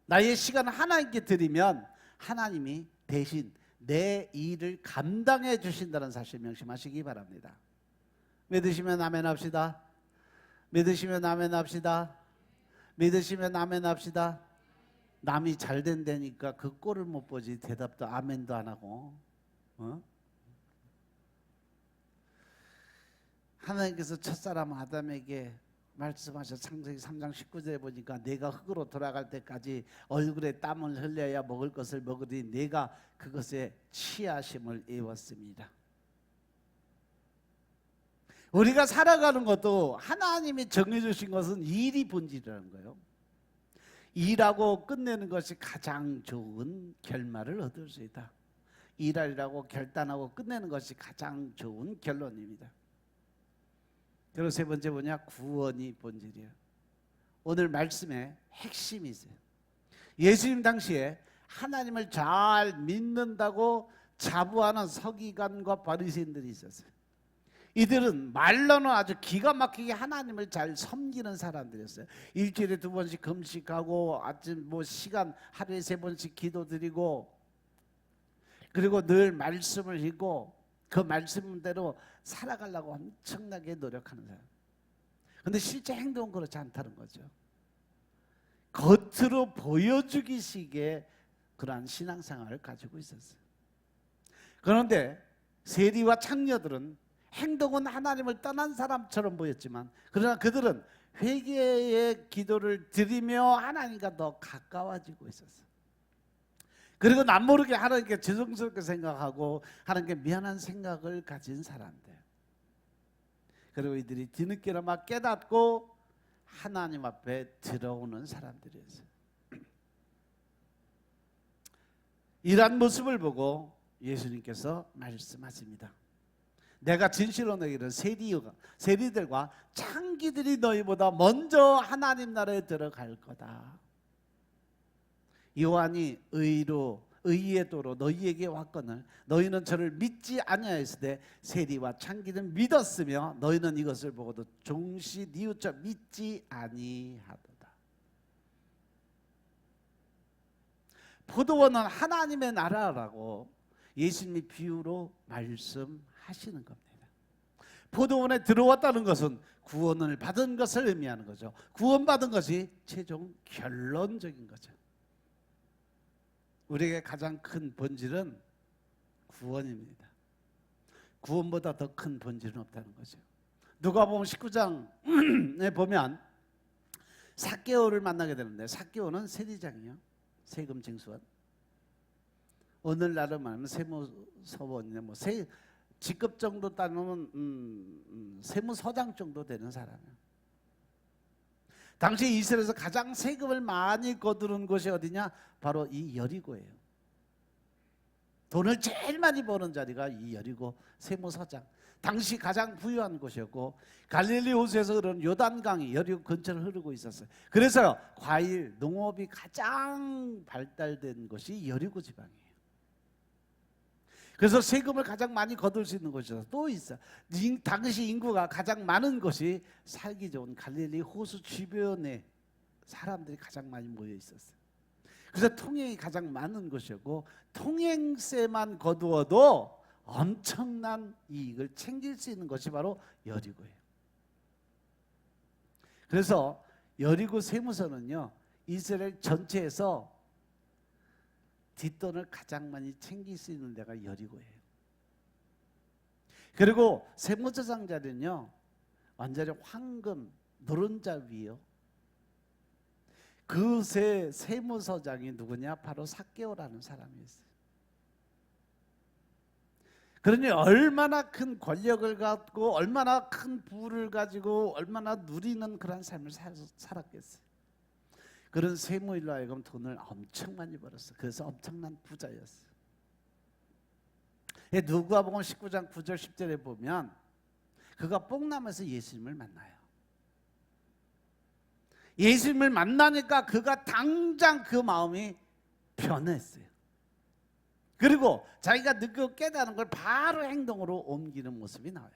나의 시간을 하나님께 드리면 하나님이 대신 내 일을 감당해 주신다는 사실 명심하시기 바랍니다. 믿으시면 아멘 합시다. 믿으시면 아멘 합시다. 믿으시면 아멘 합시다. 남이 잘 된다니까 그 꼴을 못 보지 대답도 아멘도 안 하고. 하나님께서 첫사람 아담에게 말씀하셔. 창세기 3장 19절에 보니까 내가 흙으로 돌아갈 때까지 얼굴에 땀을 흘려야 먹을 것을 먹으니 내가 그것에 취하심을 애웠습니다. 우리가 살아가는 것도 하나님이 정해주신 것은 일이 본질이라는 거예요. 일하고 끝내는 것이 가장 좋은 결말을 얻을 수 있다. 일하리라고 결단하고 끝내는 것이 가장 좋은 결론입니다. 그리고 세 번째 뭐냐? 구원이 본질이에요. 오늘 말씀의 핵심이 있어요. 예수님 당시에 하나님을 잘 믿는다고 자부하는 서기관과 바리새인들이 있었어요. 이들은 말로는 아주 기가 막히게 하나님을 잘 섬기는 사람들이었어요. 일주일에 2번씩 금식하고 아침 시간 하루에 3번씩 기도드리고, 그리고 늘 말씀을 읽고 그 말씀대로 살아가려고 엄청나게 노력하는 사람. 그런데 실제 행동은 그렇지 않다는 거죠. 겉으로 보여주기식의 그러한 신앙생활을 가지고 있었어요. 그런데 세리와 창녀들은 행동은 하나님을 떠난 사람처럼 보였지만, 그러나 그들은 회개의 기도를 드리며 하나님과 더 가까워지고 있었어요. 그리고 남모르게 하나님께 죄송스럽게 생각하고 하나님께 미안한 생각을 가진 사람들. 그리고 이들이 뒤늦게나마 깨닫고 하나님 앞에 들어오는 사람들이었어요. 이러한 모습을 보고 예수님께서 말씀하십니다. 내가 진실로 너희를 세리들과 창기들이 너희보다 먼저 하나님 나라에 들어갈 거다. 요한이 의의 도로 너희에게 왔거늘 너희는 저를 믿지 아니하였으되 세리와 창기는 믿었으며 너희는 이것을 보고도 종시 뉘우쳐 믿지 아니하도다. 포도원은 하나님의 나라라고 예수님이 비유로 말씀하시는 겁니다. 포도원에 들어왔다는 것은 구원을 받은 것을 의미하는 거죠. 구원받은 것이 최종 결론적인 거죠. 우리에게 가장 큰 본질은 구원입니다. 구원보다 더 큰 본질은 없다는 거죠. 누가복음 19장에 보면 삭개오를 만나게 되는데, 삭개오는 세리장이요, 세금 징수원. 오늘날은 말하면 세무서원이네, 뭐 직급 정도 따르면 세무서장 정도 되는 사람이에요. 당시 이스라엘에서 가장 세금을 많이 거두는 곳이 어디냐? 바로 이 여리고예요. 돈을 제일 많이 버는 자리가 이 여리고 세무서장. 당시 가장 부유한 곳이었고, 갈릴리 호수에서 흐르는 요단강이 여리고 근처를 흐르고 있었어요. 그래서 과일, 농업이 가장 발달된 곳이 여리고 지방이에요. 그래서 세금을 가장 많이 거둘 수 있는 곳이 또 있어. 당시 인구가 가장 많은 곳이 살기 좋은 갈릴리 호수 주변에 사람들이 가장 많이 모여 있었어요. 그래서 통행이 가장 많은 곳이었고, 통행세만 거두어도 엄청난 이익을 챙길 수 있는 것이 바로 여리고예요. 그래서 여리고 세무서는요, 이스라엘 전체에서 뒷돈을 가장 많이 챙길 수 있는 데가 여리고예요. 그리고 세무서장 자리는요, 완전히 황금 노른자 위요. 그 세무서장이 누구냐? 바로 삭개오라는 사람이었어요. 그러니 얼마나 큰 권력을 갖고 얼마나 큰 부를 가지고 얼마나 누리는 그런 삶을 살았겠어요. 그런 세무일로 하여금 돈을 엄청 많이 벌었어. 그래서 엄청난 부자였어. 누가복음 19장 9절 10절에 보면 그가 뽕남에서 예수님을 만나요. 예수님을 만나니까 그가 당장 그 마음이 변했어요. 그리고 자기가 느끼고 깨달은 걸 바로 행동으로 옮기는 모습이 나와요.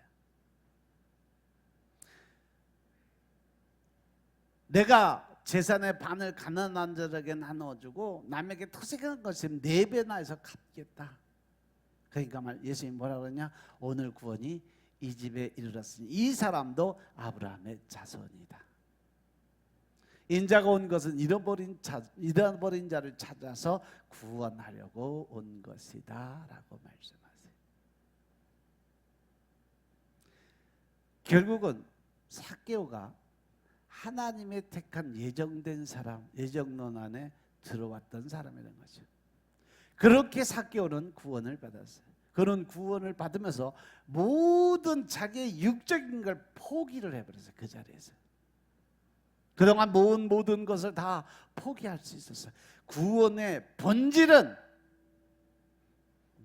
내가 재산의 반을 가난한 자에게 나눠주고 남에게 토색한 것을 4배나 해서 갚겠다. 그러니까 예수님이 뭐라 그러냐? 오늘 구원이 이 집에 이르렀으니 이 사람도 아브라함의 자손이다. 인자가 온 것은 잃어버린 자를 찾아서 구원하려고 온 것이다 라고 말씀하세요. 결국은 삭개오가 하나님의 택한 예정된 사람, 예정론 안에 들어왔던 사람이라는 거죠. 그렇게 삭개오는 구원을 받았어요. 그런 구원을 받으면서 모든 자기의 육적인 걸 포기를 해버렸어요. 그 자리에서. 그동안 모은 모든 것을 다 포기할 수 있었어요. 구원의 본질은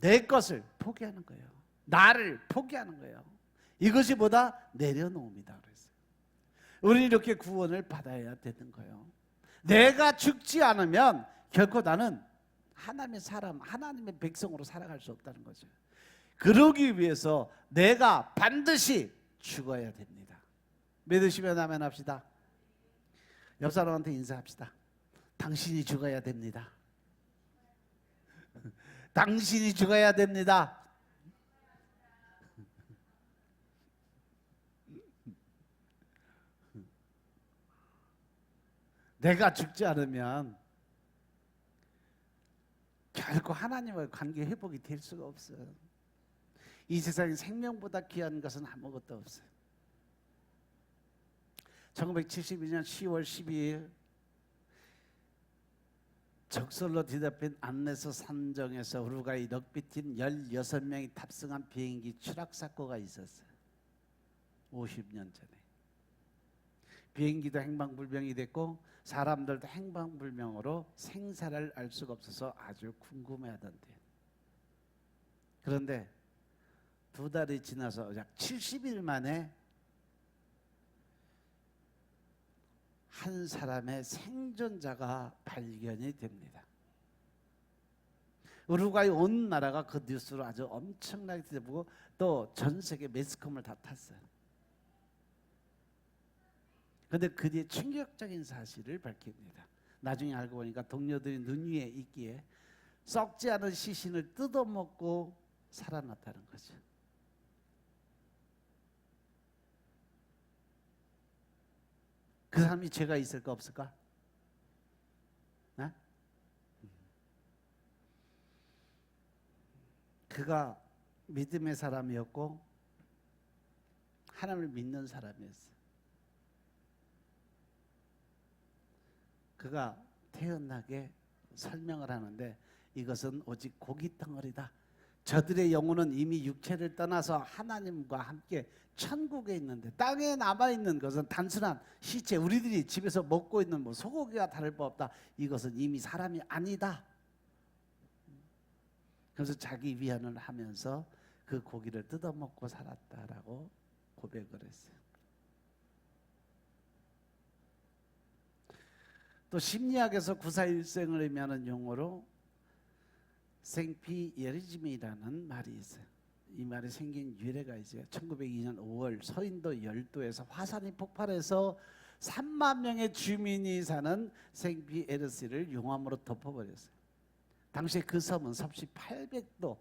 내 것을 포기하는 거예요. 나를 포기하는 거예요. 이것이 보다 내려놓음이다 그랬어요. 우리는 이렇게 구원을 받아야 되는 거예요. 내가 죽지 않으면 결코 나는 하나님의 사람, 하나님의 백성으로 살아갈 수 없다는 거죠. 그러기 위해서 내가 반드시 죽어야 됩니다. 믿으시면 아멘 합시다. 옆 사람한테 인사합시다. 당신이 죽어야 됩니다. 당신이 죽어야 됩니다. 내가 죽지 않으면 결코 하나님과의 관계 회복이 될 수가 없어요. 이 세상에 생명보다 귀한 것은 아무것도 없어요. 1972년 10월 12일 적설로 뒤덮인 안내서 산정에서 우루과이 럭비팀 16명이 탑승한 비행기 추락 사고가 있었어요. 50년 전에. 비행기도 행방불명이 됐고 사람들도 행방불명으로 생사를 알 수가 없어서 아주 궁금해하던데. 그런데 2달이 지나서 약 70일 만에 한 사람의 생존자가 발견이 됩니다. 우루과이 온 나라가 그 뉴스로 아주 엄청나게 들어보고 또 전 세계 매스컴을 다 탔어요. 그런데 그 뒤에 충격적인 사실을 밝힙니다. 나중에 알고 보니까 동료들이 눈 위에 있기에 썩지 않은 시신을 뜯어먹고 살아났다는 거죠. 그 사람이 죄가 있을까 없을까? 네? 그가 믿음의 사람이었고 하나님을 믿는 사람이었어요. 그가 태연하게 설명을 하는데 이것은 오직 고기 덩어리다. 저들의 영혼은 이미 육체를 떠나서 하나님과 함께 천국에 있는데 땅에 남아있는 것은 단순한 시체, 우리들이 집에서 먹고 있는 뭐 소고기와 다를 바 없다. 이것은 이미 사람이 아니다. 그래서 자기 위안을 하면서 그 고기를 뜯어먹고 살았다라고 고백을 했어요. 또 심리학에서 구사일생을 의미하는 용어로 생피예리즘이라는 말이 있어요. 이 말이 생긴 유래가 있어요. 1902년 5월 서인도 열도에서 화산이 폭발해서 3만 명의 주민이 사는 생피에르시를 용암으로 덮어버렸어요. 당시에 그 섬은 섭씨 800도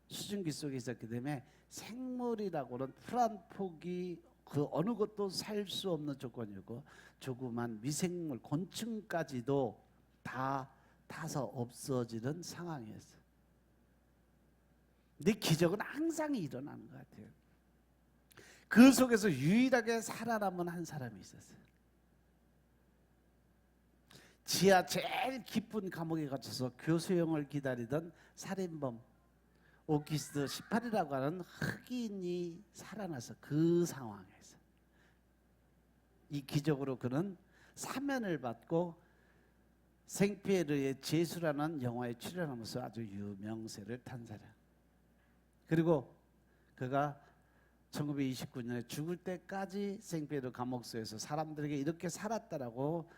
수증기 속에 있었기 때문에 생물이라고는 풀 한 폭이 그 어느 것도 살 수 없는 조건이고 조그만 미생물 곤충까지도 다 타서 없어지는 상황이었어요. 근데 기적은 항상 일어나는 것 같아요. 그 속에서 유일하게 살아남은 한 사람이 있었어요. 지하 제일 깊은 감옥에 갇혀서 교수형을 기다리던 살인범 오기스트 18이라고 하는 흑인이 살아나서 그 상황에서 이 기적으로 그는 사면을 받고 생피에르의 제수라는 영화에 출연하면서 아주 유명세를 탄 사람. 그리고 그가 1929년에 죽을 때까지 생피에르 감옥소에서 사람들에게 이렇게 살았다라고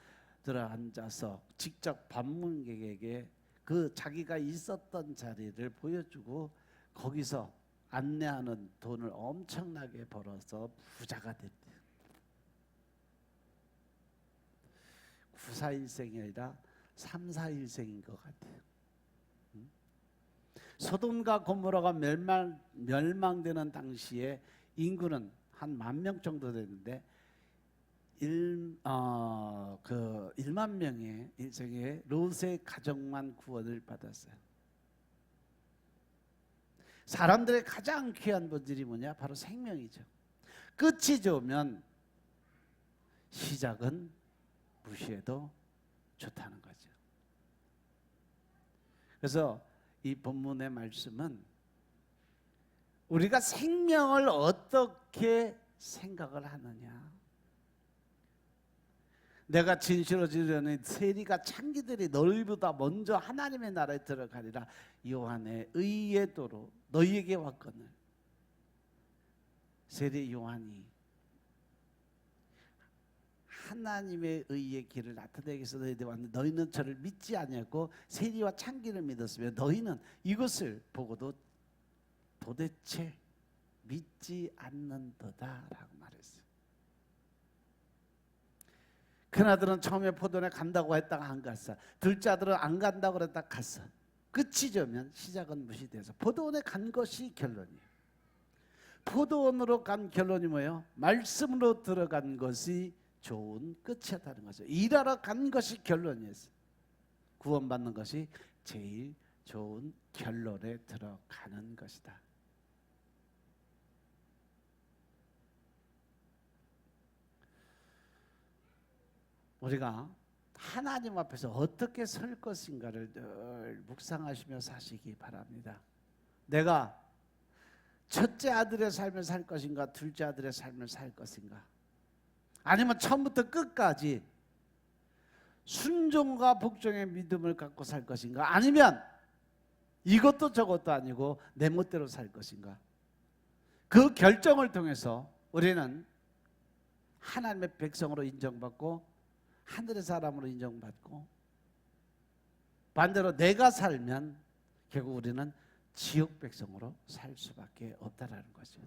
들어앉아서 직접 방문객에게 그 자기가 있었던 자리를 보여주고 거기서 안내하는 돈을 엄청나게 벌어서 부자가 됐대요. 941생이 아니라 341생인 것 같아요. 소돔과 고모라가 멸망되는 당시에 인구는 한 10,000명 정도 되는데 1만 명의 일생의 롯의 가정만 구원을 받았어요. 사람들의 가장 귀한 본질이 뭐냐? 바로 생명이죠. 끝이 좋으면 시작은 무시해도 좋다는 거죠. 그래서 이 본문의 말씀은 우리가 생명을 어떻게 생각을 하느냐. 내가 진실로 지르려니 세리가 창기들이 너희보다 먼저 하나님의 나라에 들어가리라. 요한의 의의 도로 너희에게 왔거늘. 세리 요한이 하나님의 의의 길을 나타내기 위해서 너희들 왔는데 너희는 저를 믿지 아니하고 세리와 창기를 믿었으며 너희는 이것을 보고도 도대체 믿지 않는도다라고 말했어요. 큰아들은 처음에 포도원에 간다고 했다가 안 갔어. 둘째 아들은 안 간다고 그랬다가 갔어. 끝이 좋으면 시작은 무시돼서 포도원에 간 것이 결론이에요. 포도원으로 간 결론이 뭐예요? 말씀으로 들어간 것이 좋은 끝이었다는 거죠. 일하러 간 것이 결론이었어요. 구원받는 것이 제일 좋은 결론에 들어가는 것이다. 우리가 하나님 앞에서 어떻게 설 것인가를 늘 묵상하시며 사시기 바랍니다. 내가 첫째 아들의 삶을 살 것인가, 둘째 아들의 삶을 살 것인가. 아니면 처음부터 끝까지 순종과 복종의 믿음을 갖고 살 것인가? 아니면 이것도 저것도 아니고 내 멋대로 살 것인가? 그 결정을 통해서 우리는 하나님의 백성으로 인정받고 하늘의 사람으로 인정받고, 반대로 내가 살면 결국 우리는 지옥 백성으로 살 수밖에 없다라는 거죠.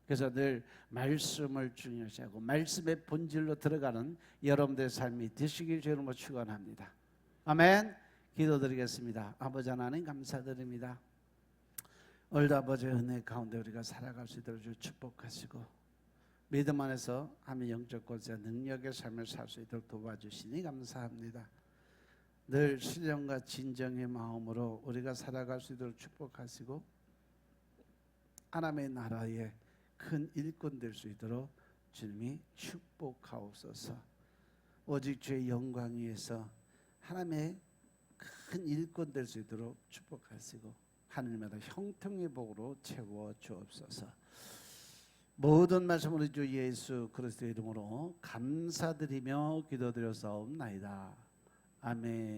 그래서 늘 말씀을 중요시하고 말씀의 본질로 들어가는 여러분들의 삶이 되시길 주님으로 축원합니다. 아멘. 기도드리겠습니다. 아버지 하나님 감사드립니다. 오늘도 아버지의 은혜 가운데 우리가 살아갈 수 있도록 주 축복하시고 믿음 안에서 하나님의 영적 권세 능력의 삶을 살 수 있도록 도와주시니 감사합니다. 늘 신령과 진정의 마음으로 우리가 살아갈 수 있도록 축복하시고 하나님의 나라에 큰 일꾼 될 수 있도록 주님이 축복하옵소서. 오직 주의 영광 위에서 하나님의 큰 일꾼 될 수 있도록 축복하시고 하늘마다 형통의 복으로 채워 주옵소서. 모든 말씀 우리 주 예수 그리스도의 이름으로 감사드리며 기도드렸사옵나이다. 아멘.